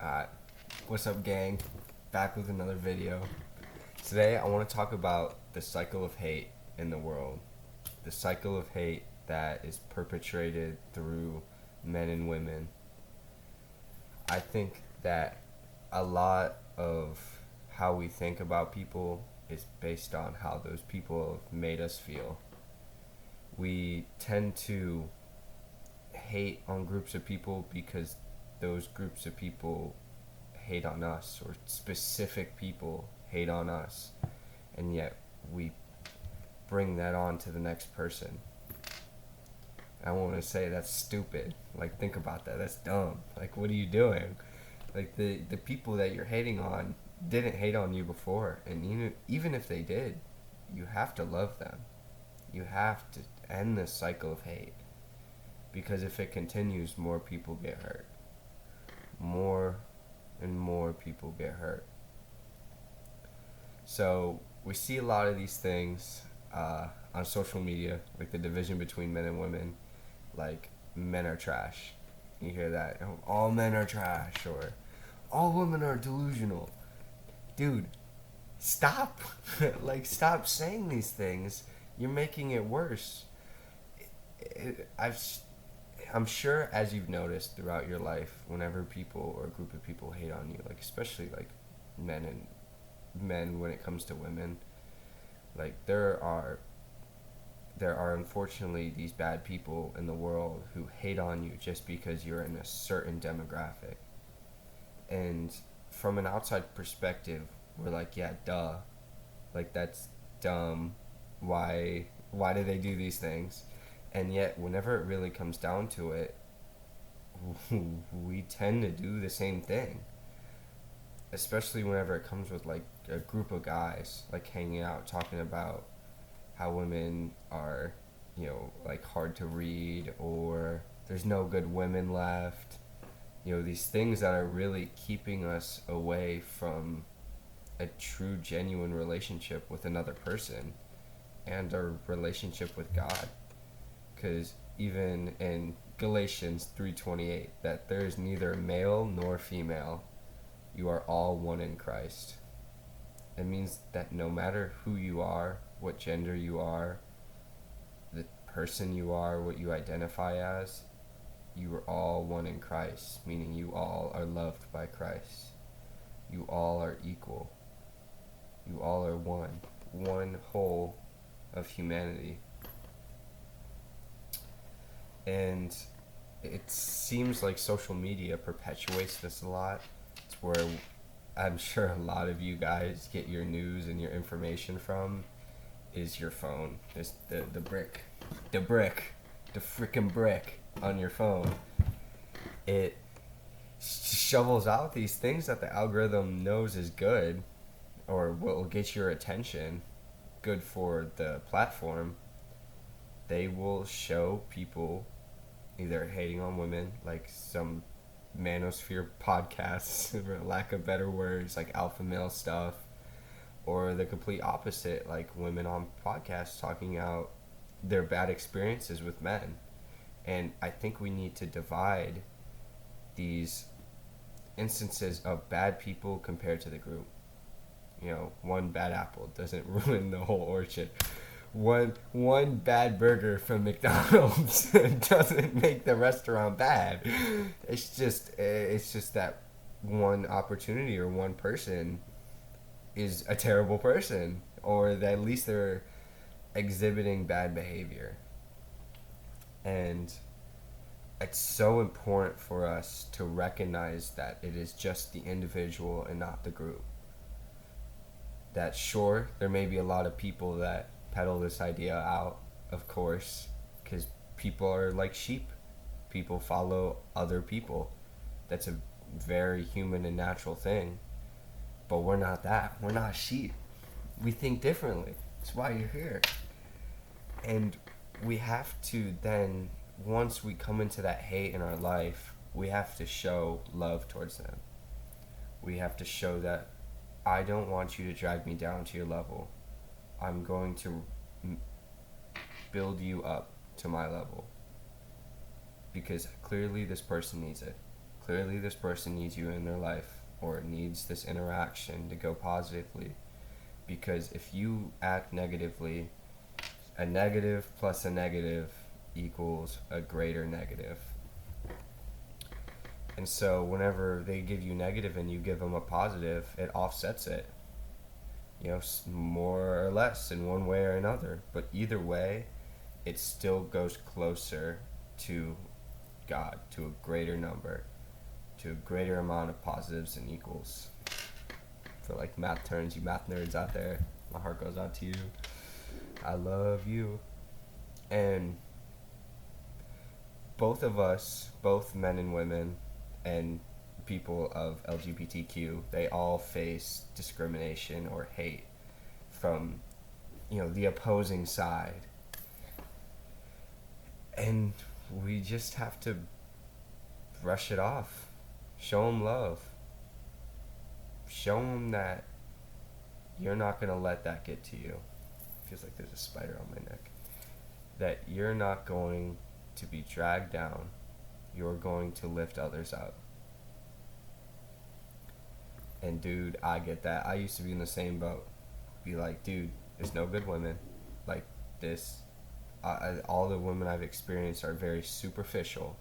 Uh, what's up, gang? Back with another video. Today, I want to talk about the cycle of hate in the world. The cycle of hate that is perpetrated through men and women. I think that a lot of how we think about people is based on how those people have made us feel. We tend to hate on groups of people because those groups of people hate on us, or specific people hate on us, and yet we bring that on to the next person. I want to say that's stupid. Like, think about that. That's dumb. Like, what are you doing? Like, the people that you're hating on didn't hate on you before, and even if they did, you have to love them. You have to end this cycle of hate, because if it continues, more people get hurt. More and more people get hurt. So we see a lot of these things on social media, like the division between men and women. Like, men are trash. You hear that? Oh, all men are trash, or all women are delusional. Dude, stop. Like, stop saying these things. You're making it worse. I'm sure, as you've noticed throughout your life, whenever people or a group of people hate on you, like especially like men when it comes to women, like there are unfortunately these bad people in the world who hate on you just because you're in a certain demographic. And from an outside perspective, we're like, yeah, duh. Like, that's dumb. Why do they do these things? And yet, whenever it really comes down to it, we tend to do the same thing. Especially whenever it comes with, like, a group of guys, like, hanging out, talking about how women are, like, hard to read, or there's no good women left. These things that are really keeping us away from a true, genuine relationship with another person and our relationship with God. Because even in Galatians 3:28, that there is neither male nor female, you are all one in Christ. It means that no matter who you are, what gender you are, the person you are, what you identify as, you are all one in Christ, meaning you all are loved by Christ. You all are equal. You all are one whole of humanity. And it seems like social media perpetuates this a lot. It's where I'm sure a lot of you guys get your news and your information from is your phone. Is the freaking brick on your phone. It shovels out these things that the algorithm knows is good or will get your attention, good for the platform. They will show people either hating on women, like some manosphere podcasts, for lack of better words, like alpha male stuff, or the complete opposite, like women on podcasts talking out their bad experiences with men. And I think we need to divide these instances of bad people compared to the group. One bad apple doesn't ruin the whole orchard. One bad burger from McDonald's doesn't make the restaurant bad. It's just that one opportunity or one person is a terrible person, or that at least they're exhibiting bad behavior. And it's so important for us to recognize that it is just the individual and not the group. That sure, there may be a lot of people that peddle this idea out, of course, because people are like sheep. People follow other people. That's a very human and natural thing. But we're not that. We're not sheep. We think differently. That's why you're here. And we have to then, once we come into that hate in our life, we have to show love towards them. We have to show that I don't want you to drag me down to your level. I'm going to build you up to my level. Because clearly this person needs it. clearly this person needs you in their life, or needs this interaction to go positively. Because if you act negatively, a negative plus a negative equals a greater negative. And so whenever they give you negative and you give them a positive, it offsets it. More or less in one way or another. But either way, it still goes closer to God, to a greater number, to a greater amount of positives and equals. For like math terms, you math nerds out there, my heart goes out to you. I love you. And both of us, both men and women, and people of LGBTQ, they all face discrimination or hate from, the opposing side. And we just have to brush it off. Show them love. Show them that you're not going to let that get to you. Feels like there's a spider on my neck. That you're not going to be dragged down. You're going to lift others up. And dude, I get that. I used to be in the same boat. Be like, dude, there's no good women. Like this. All the women I've experienced are very superficial.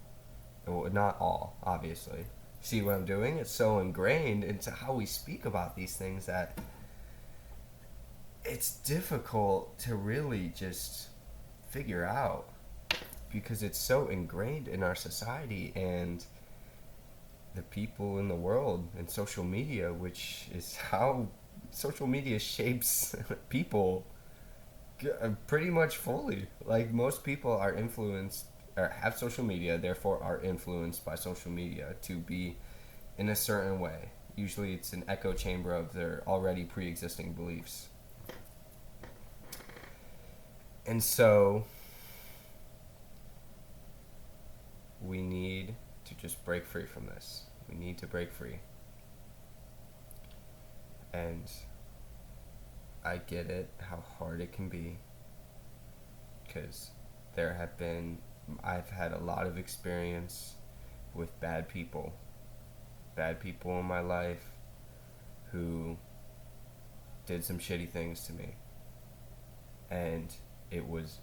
Well, not all, obviously. See what I'm doing? It's so ingrained into how we speak about these things that it's difficult to really just figure out, because it's so ingrained in our society and the people in the world and social media, which is how social media shapes people pretty much fully. Like, most people are influenced or have social media, therefore are influenced by social media to be in a certain way. Usually it's an echo chamber of their already pre-existing beliefs. And so we need to just break free from this. We need to break free. And I get it, how hard it can be, because I've had a lot of experience with bad people in my life who did some shitty things to me, and it was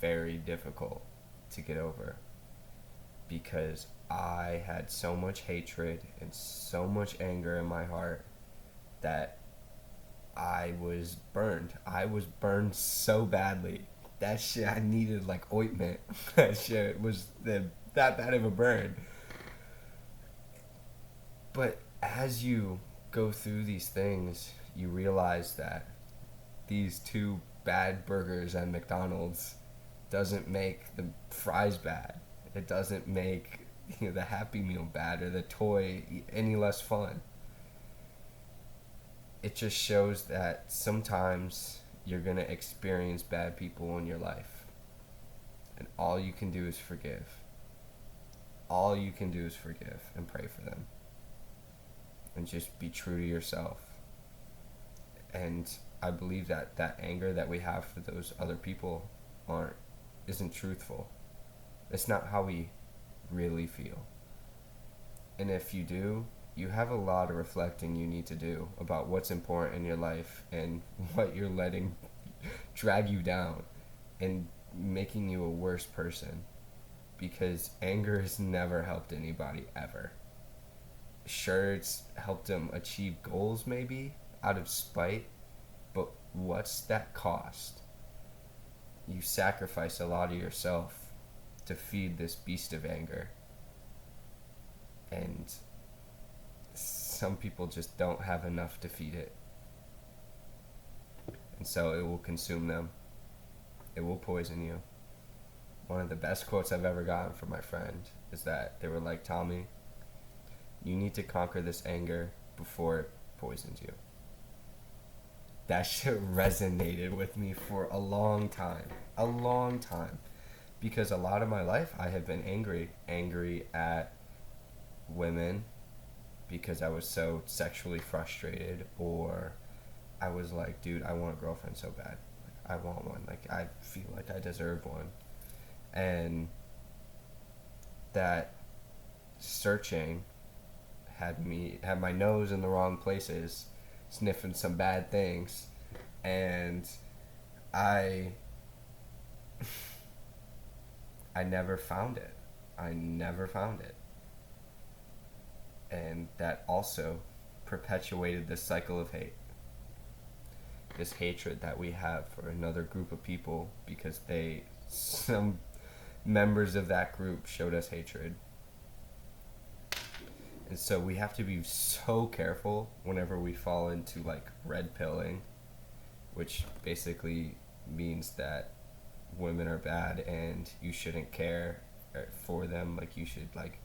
very difficult to get over, because I had so much hatred and so much anger in my heart that I was burned. I was burned so badly. That shit, I needed like ointment. That shit was that bad of a burn. But as you go through these things, you realize that these two bad burgers at McDonald's doesn't make the fries bad. It doesn't make the Happy Meal bad or the toy any less fun. It just shows that sometimes you're going to experience bad people in your life. And all you can do is forgive. All you can do is forgive and pray for them. And just be true to yourself. And I believe that that anger that we have for those other people isn't truthful. It's not how we really feel. And if you do, you have a lot of reflecting you need to do about what's important in your life and what you're letting drag you down and making you a worse person. Because anger has never helped anybody ever. Sure, it's helped them achieve goals maybe out of spite, but what's that cost? You sacrifice a lot of yourself to feed this beast of anger. And some people just don't have enough to feed it. And so it will consume them. It will poison you. One of the best quotes I've ever gotten from my friend is that they were like, Tommy, you need to conquer this anger before it poisons you. That shit resonated with me for a long time. A long time. Because a lot of my life I have been angry at women because I was so sexually frustrated, or I was like, dude, I want a girlfriend so bad. Like, I want one. Like, I feel like I deserve one. And that searching had my nose in the wrong places, sniffing some bad things, and I I never found it. I never found it. And that also perpetuated this cycle of hate. This hatred that we have for another group of people because some members of that group showed us hatred. And so we have to be so careful whenever we fall into like red pilling, which basically means that women are bad and you shouldn't care for them. Like you should like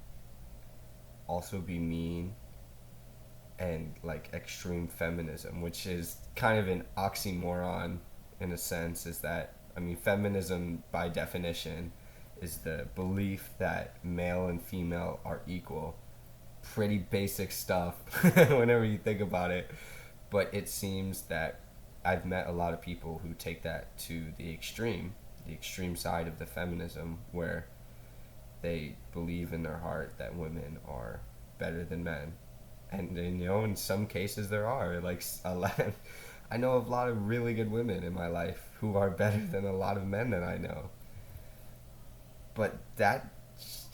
also be mean, and like extreme feminism, which is kind of an oxymoron in a sense. Is that, I mean, feminism by definition is the belief that male and female are equal. Pretty basic stuff whenever you think about it, but it seems that I've met a lot of people who take that to the extreme side of the feminism, where they believe in their heart that women are better than men. And you know, in some cases there are like a lot. I know a lot of really good women in my life who are better than a lot of men that I know. But that,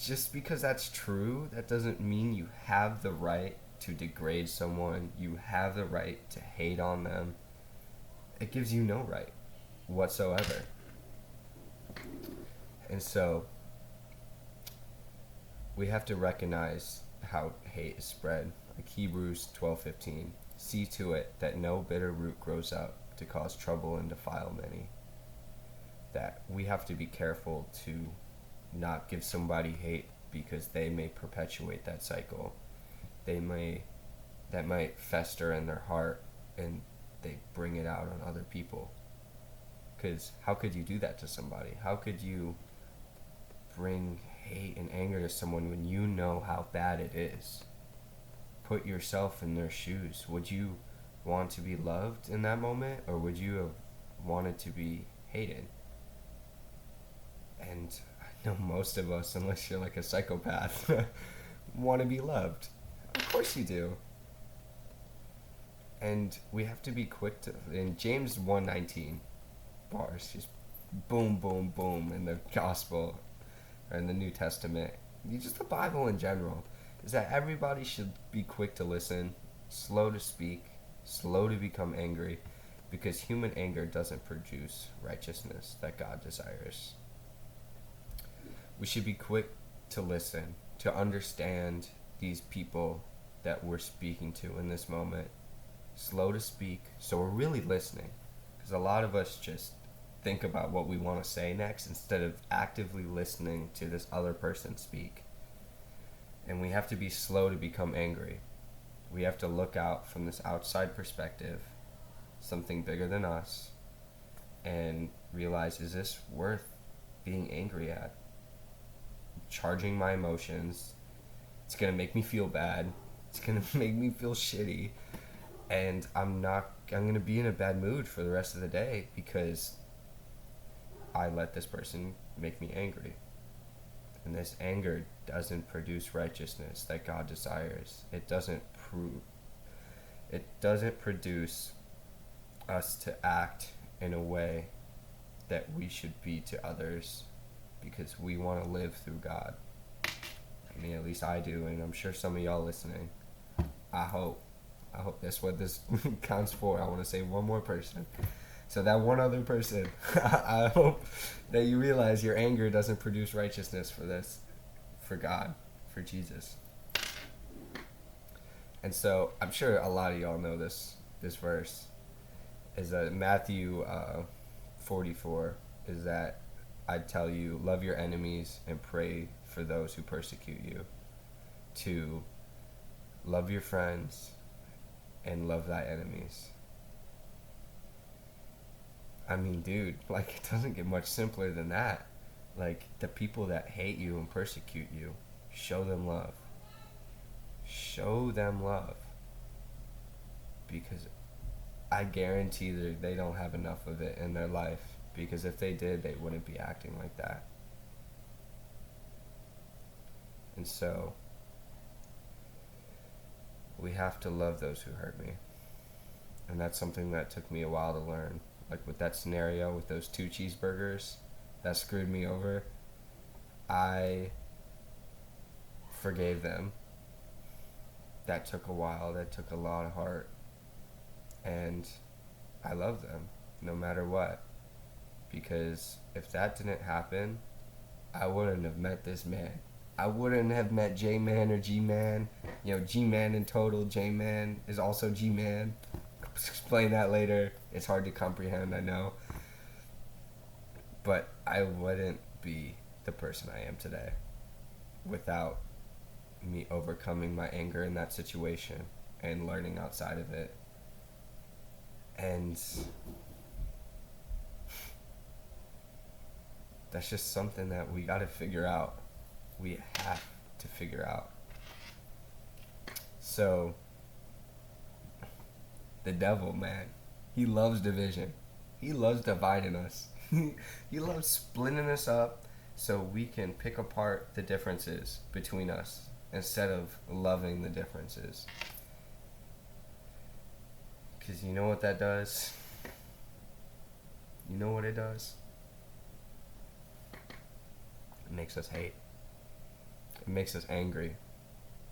just because that's true, that doesn't mean you have the right to degrade someone. You have the right to hate on them. It gives you no right whatsoever. And so we have to recognize how hate is spread. Like Hebrews 12:15, see to it that no bitter root grows up to cause trouble and defile many. That we have to be careful to not give somebody hate, because they may perpetuate that cycle. That might fester in their heart and they bring it out on other people. Because how could you do that to somebody? How could you bring hate and anger to someone when you know how bad it is? Put yourself in their shoes. Would you want to be loved in that moment, or would you have wanted to be hated? And I know most of us, unless you're like a psychopath, want to be loved. Of course you do. And we have to be quick to, in James 1:19 bars, just boom, boom, boom in the gospel, or in the New Testament, just the Bible in general, is that everybody should be quick to listen, slow to speak, slow to become angry, because human anger doesn't produce righteousness that God desires. We should be quick to listen, to understand these people that we're speaking to in this moment. Slow to speak, so we're really listening. Because a lot of us just think about what we want to say next instead of actively listening to this other person speak. And we have to be slow to become angry. We have to look out from this outside perspective, something bigger than us, and realize, is this worth being angry at? Charging my emotions. It's going to make me feel bad. It's going to make me feel shitty. And I'm going to be in a bad mood for the rest of the day because I let this person make me angry. And this anger doesn't produce righteousness that God desires. It doesn't produce us to act in a way that we should be to others, because we want to live through God. I mean, at least I do, and I'm sure some of y'all listening. I hope that's what this counts for. I want to say one more person. So that one other person, I hope that you realize your anger doesn't produce righteousness for God, for Jesus. And so I'm sure a lot of y'all know this verse. Is that Matthew 44, is that I tell you, love your enemies and pray for those who persecute you. To love your friends and love thy enemies. I mean, dude, like, it doesn't get much simpler than that. Like, the people that hate you and persecute you, show them love. Show them love. Because I guarantee that they don't have enough of it in their life. Because if they did, they wouldn't be acting like that. And so, we have to love those who hurt me. And that's something that took me a while to learn. Like with that scenario with those 2 cheeseburgers that screwed me over, I forgave them. That took a while, that took a lot of heart. And I love them no matter what. Because if that didn't happen, I wouldn't have met this man. I wouldn't have met J-Man or G-Man. You know, G-Man in total, J-Man is also G-Man. Explain that later. It's hard to comprehend, I know. But I wouldn't be the person I am today without me overcoming my anger in that situation and learning outside of it. And that's just something that we got to figure out. We have to figure out. So, the devil, man, he loves division. He loves dividing us. He loves splitting us up so we can pick apart the differences between us instead of loving the differences. Because you know what that does? You know what it does? It makes us hate. It makes us angry.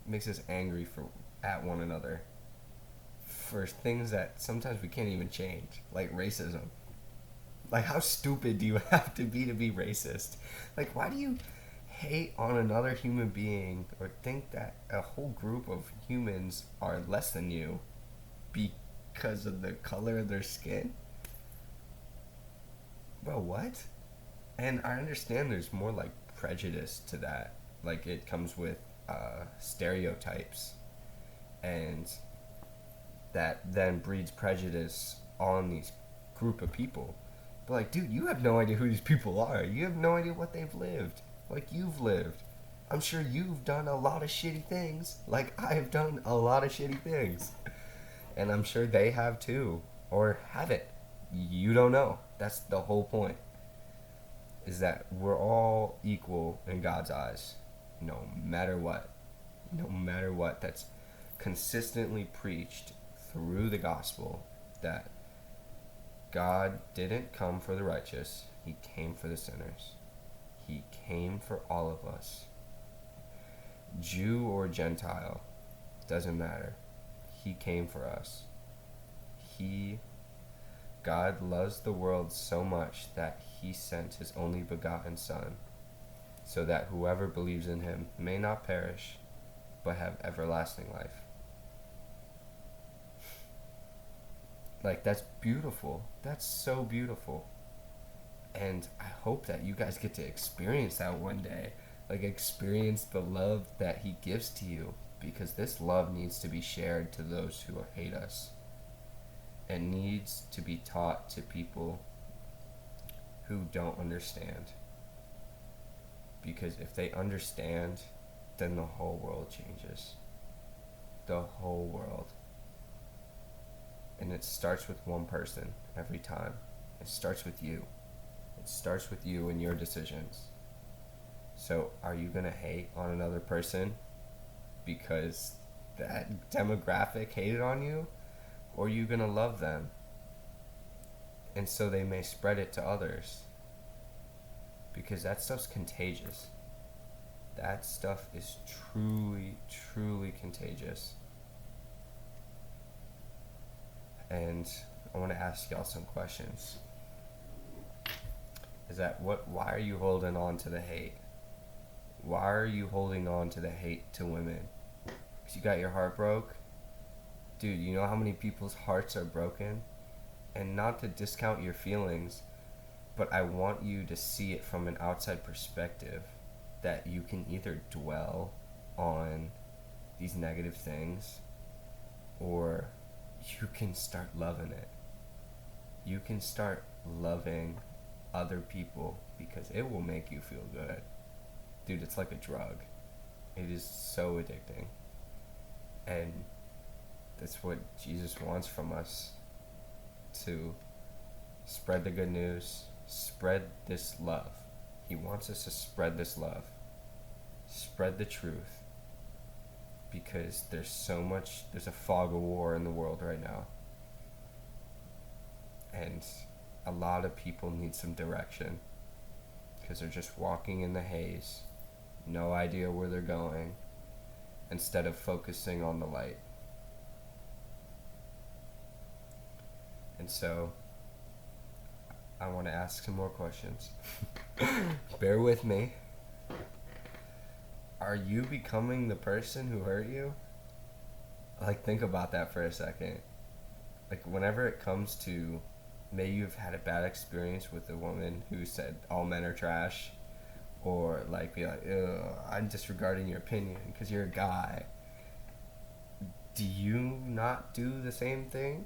It makes us angry at one another for things that sometimes we can't even change, like racism. Like, how stupid do you have to be racist? Like, why do you hate on another human being or think that a whole group of humans are less than you because of the color of their skin? Well, what? And I understand there's more like prejudice to that. Like, it comes with stereotypes, and that then breeds prejudice on these group of people. But like, dude, you have no idea who these people are. You have no idea what they've lived. Like you've lived. I'm sure you've done a lot of shitty things. Like I've done a lot of shitty things. And I'm sure they have too. Or haven't. You don't know. That's the whole point. Is that we're all equal in God's eyes. No matter what. No matter what. That's consistently preached through the gospel. That God didn't come for the righteous. He came for the sinners. He came for all of us. Jew or Gentile, doesn't matter. He came for us. God loves the world so much that he sent his only begotten Son, so that whoever believes in him may not perish, but have everlasting life. Like, that's beautiful. That's so beautiful. And I hope that you guys get to experience that one day. Like, experience the love that he gives to you. Because this love needs to be shared to those who hate us. It needs to be taught to people who don't understand. Because if they understand, then the whole world changes. The whole world. And it starts with one person every time. It starts with you. It starts with you and your decisions. So are you going to hate on another person because that demographic hated on you? Or are you going to love them? And so they may spread it to others. Because that stuff's contagious. That stuff is truly, truly contagious. And I want to ask y'all some questions. Is that why are you holding on to the hate? Why are you holding on to the hate to women? Because you got your heart broke? Dude, you know how many people's hearts are broken? And not to discount your feelings, but I want you to see it from an outside perspective, that you can either dwell on these negative things, or you can start loving it. You can start loving other people because it will make you feel good. Dude, it's like a drug. It is so addicting. And that's what Jesus wants from us. To spread the good news. Spread this love. He wants us to spread this love. Spread the truth. because there's a fog of war in the world right now. And a lot of people need some direction because they're just walking in the haze, no idea where they're going, instead of focusing on the light. And so, I want to ask some more questions. Bear with me. Are you becoming the person who hurt you? Like, think about that for a second. Like, whenever it comes to, maybe you've had a bad experience with a woman who said all men are trash, or like be like, ugh, I'm disregarding your opinion because you're a guy. Do you not do the same thing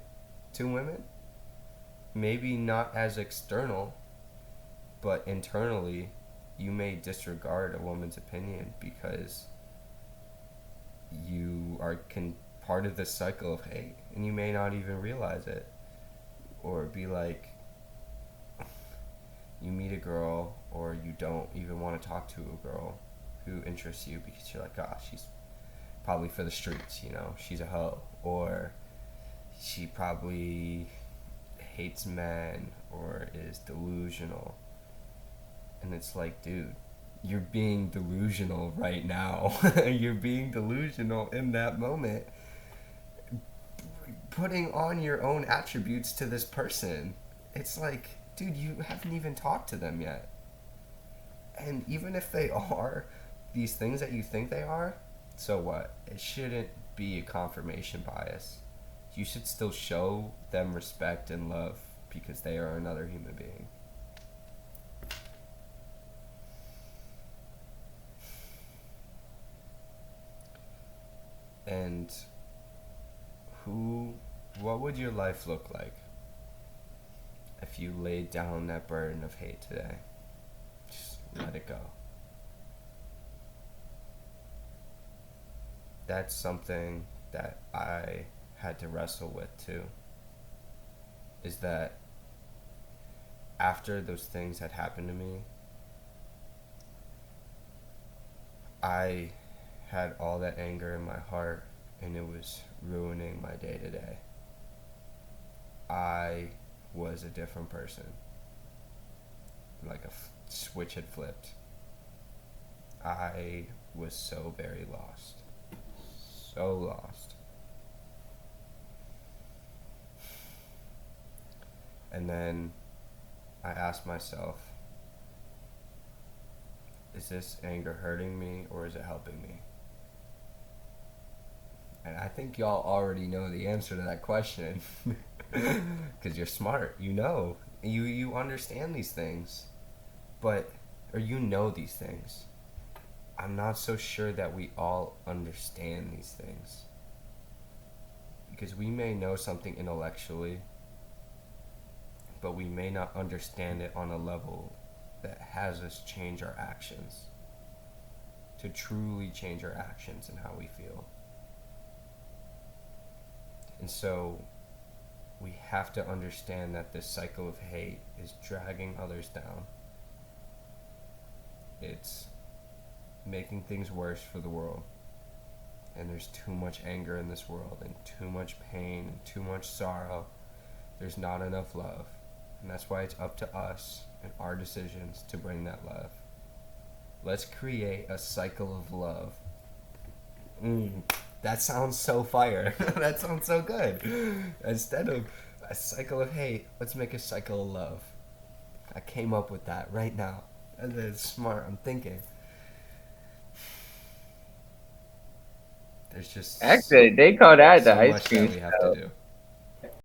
to women? Maybe not as external, but internally, you may disregard a woman's opinion because you are part of this cycle of hate, and you may not even realize it. Or be like, you meet a girl, or you don't even want to talk to a girl who interests you because you're like, gosh, she's probably for the streets, you know, she's a hoe, or she probably hates men, or is delusional. And it's like, dude, you're being delusional right now. You're being delusional in that moment, putting on your own attributes to this person. It's like, dude, you haven't even talked to them yet. And even if they are these things that you think they are, so what? It shouldn't be a confirmation bias. You should still show them respect and love because they are another human being. And what would your life look like if you laid down that burden of hate today? Just let it go. That's something that I had to wrestle with too. Is that after those things had happened to me, I had all that anger in my heart, and it was ruining my day to day. I was a different person. Like a switch had flipped. I was so very lost. So lost. And then I asked myself, is this anger hurting me or is it helping me? And I think y'all already know the answer to that question. Because you're smart. You know. You understand these things. Or you know these things. I'm not so sure that we all understand these things. Because we may know something intellectually, but we may not understand it on a level that has us change our actions. To truly change our actions and how we feel. And so we have to understand that this cycle of hate is dragging others down. It's making things worse for the world. And there's too much anger in this world, and too much pain, and too much sorrow. There's not enough love. And that's why it's up to us and our decisions to bring that love. Let's create a cycle of love. That sounds so fire. That sounds so good. Instead of a cycle of hate, let's make a cycle of love. I came up with that right now. That's smart. I'm thinking. There's just Actually, they call that the so ice much that cream we have to smell. do.